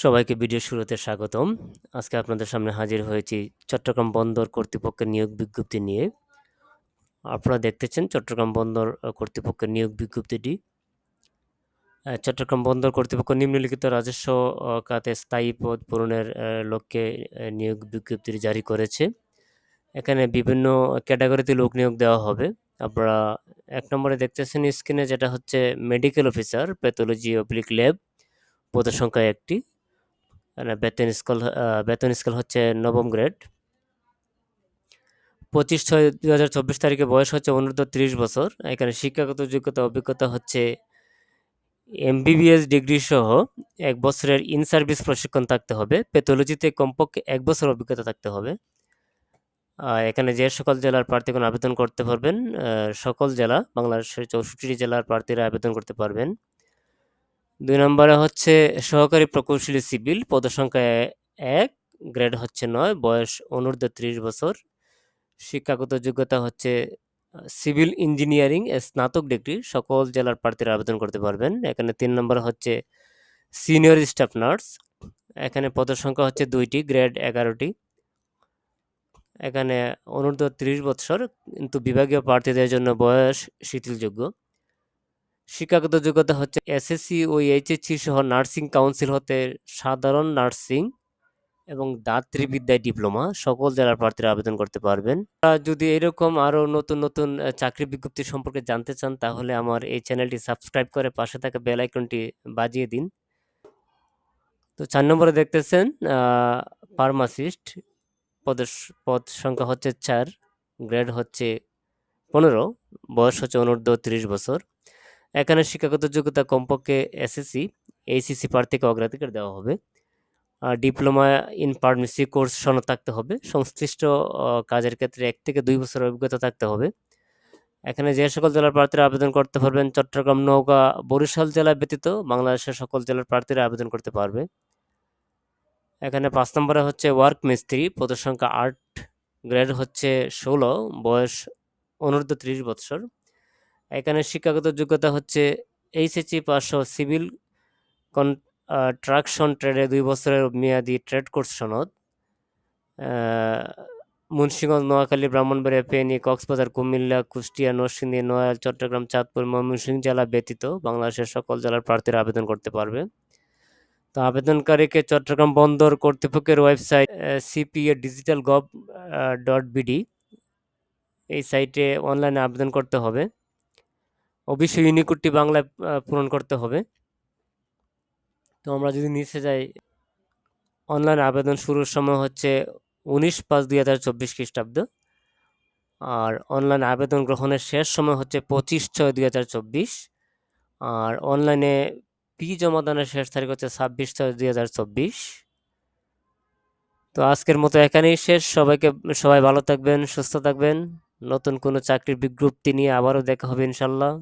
সবাইকে ভিডিও শুরুতে স্বাগতম। আজকে আপনাদের সামনে হাজির হয়েছি চট্টগ্রাম বন্দর কর্তৃপক্ষের নিয়োগ বিজ্ঞপ্তি নিয়ে। আপনারা দেখতেছেন চট্টগ্রাম বন্দর কর্তৃপক্ষের নিয়োগ বিজ্ঞপ্তিটি। চট্টগ্রাম বন্দর কর্তৃপক্ষ নিম্নলিখিত রাজস্ব খাতে স্থায়ী পদ পূরণের লক্ষ্যে নিয়োগ বিজ্ঞপ্তিটি জারি করেছে। এখানে বিভিন্ন ক্যাটাগরিতে লোক নিয়োগ দেওয়া হবে। আপনারা ১ নম্বরে দেখতেছেন স্ক্রিনে, যেটা হচ্ছে medical officer, pathology oblique lab, পদের সংখ্যা ১ টি। বেতন স্কেল হচ্ছে নবম গ্রেড। ২৫/৬/২০২৪ তারিখে বয়স হচ্ছে অনূর্ধ্ব ৩০ বছর। এখানে শিক্ষাগত যোগ্যতা অভিজ্ঞতা হচ্ছে এমবিবিএস ডিগ্রি সহ ১ বছরের ইন সার্ভিস প্রশিক্ষণ থাকতে হবে। প্যাথোলজিতে কমপক্ষে ১ বছর অভিজ্ঞতা থাকতে হবে। এখানে যে সকল জেলার প্রার্থীগণ আবেদন করতে পারবেন, সকল জেলা, বাংলাদেশের ৬৪টি জেলার প্রার্থীরা আবেদন করতে পারবেন। ২ নম্বরে হচ্ছে সহকারী প্রকৌশলী সিভিল, পদসংখ্যা ১, গ্রেড হচ্ছে ৯, বয়স অনূর্ধ্ব ৩০ বছর। শিক্ষাগত যোগ্যতা হচ্ছে সিভিল ইঞ্জিনিয়ারিং স্নাতক ডিগ্রি, সকল জেলার প্রার্থীরা আবেদন করতে পারবেন। এখানে ৩ নম্বরে হচ্ছে সিনিয়র স্টাফ নার্স, এখানে পদের সংখ্যা হচ্ছে ২টি, গ্রেড ১১টি। এখানে অনূর্ধ্ব ৩০ বছর, কিন্তু বিভাগীয় প্রার্থীদের জন্য বয়স শিথিলযোগ্য। শিক্ষাগত যোগ্যতা হচ্ছে এসএসসি ও এইচএসসি সহ নার্সিং কাউন্সিল হতে সাধারণ নার্সিং এবং দাত্রীবিদ্যায় ডিপ্লোমা, সকল জেলার প্রার্থীরা আবেদন করতে পারবেন। যদি এরকম আরও নতুন নতুন চাকরি বিজ্ঞপ্তি সম্পর্কে জানতে চান, তাহলে আমার এই চ্যানেলটি সাবস্ক্রাইব করে পাশে থাকা বেল আইকনটি বাজিয়ে দিন। তো ৪ নম্বরে দেখতেছেন ফার্মাসিস্ট, পদ সংখ্যা হচ্ছে ৪, গ্রেড হচ্ছে ১৫, বয়স হচ্ছে অনূর্ধ্ব ৩০ বছর। এখানে শিক্ষাগত যোগ্যতা কমপক্ষে এসএসসি, এইচএসসি প্রার্থীকে অগ্রাধিকার দেওয়া হবে। ডিপ্লোমা ইন ফার্মেসি কোর্স সনদ থাকতে হবে। সংশ্লিষ্ট কাজের ক্ষেত্রে ১ থেকে ২ বছরের অভিজ্ঞতা থাকতে হবে। এখানে যে সকল জেলার প্রার্থীরা আবেদন করতে পারবেন, চট্টগ্রাম, নওগাঁ, বরিশাল জেলা ব্যতীত বাংলাদেশের সকল জেলার প্রার্থীরা আবেদন করতে পারবে। এখানে ৫ নম্বরে হচ্ছে ওয়ার্ক মিস্ত্রি, পদের সংখ্যা ৮, গ্রেড হচ্ছে ১৬, বয়স অনূর্ধ্ব ৩০ বছর। এখানে শিক্ষাগত যোগ্যতা হচ্ছে এইচএসসি পাস সহ সিভিল কন্ট্রাকশন ট্রেডে ২ বছরের মেয়াদি ট্রেড কোর্স সনদ। মুন্সিগঞ্জ, নোয়াখালী, ব্রাহ্মণবাড়িয়া, ফেনী, কক্সবাজার, কুমিল্লা, কুষ্টিয়া, নরসিংদী, নড়াইল, চট্টগ্রাম, চাঁদপুর, ময়মনসিংহ জেলা ব্যতীত বাংলাদেশের সকল জেলার প্রার্থীরা আবেদন করতে পারবে। তো আবেদনকারীকে চট্টগ্রাম বন্দর কর্তৃপক্ষের ওয়েবসাইট cpa.digital.gov.bd, এই সাইটে অনলাইনে আবেদন করতে হবে। অবশ্যই ইউনিকোডটি বাংলায় পূরণ করতে হবে। তো আমরা যদি নিচে যাই, অনলাইন আবেদন শুরুর সময় হচ্ছে ১৯/৫/২০২৪ খ্রিস্টাব্দ, আর অনলাইন আবেদন গ্রহণের শেষ সময় হচ্ছে ২৫/৬/২০২৪, আর অনলাইনে ফি জমাদানের শেষ তারিখ হচ্ছে ২৬/৬/২০২৪। তো আজকের মতো এখানেই শেষ। সবাই ভালো থাকবেন, সুস্থ থাকবেন। নতুন কোনো চাকরির বিজ্ঞপ্তি নিয়ে আবারও দেখা হবে ইনশাল্লাহ।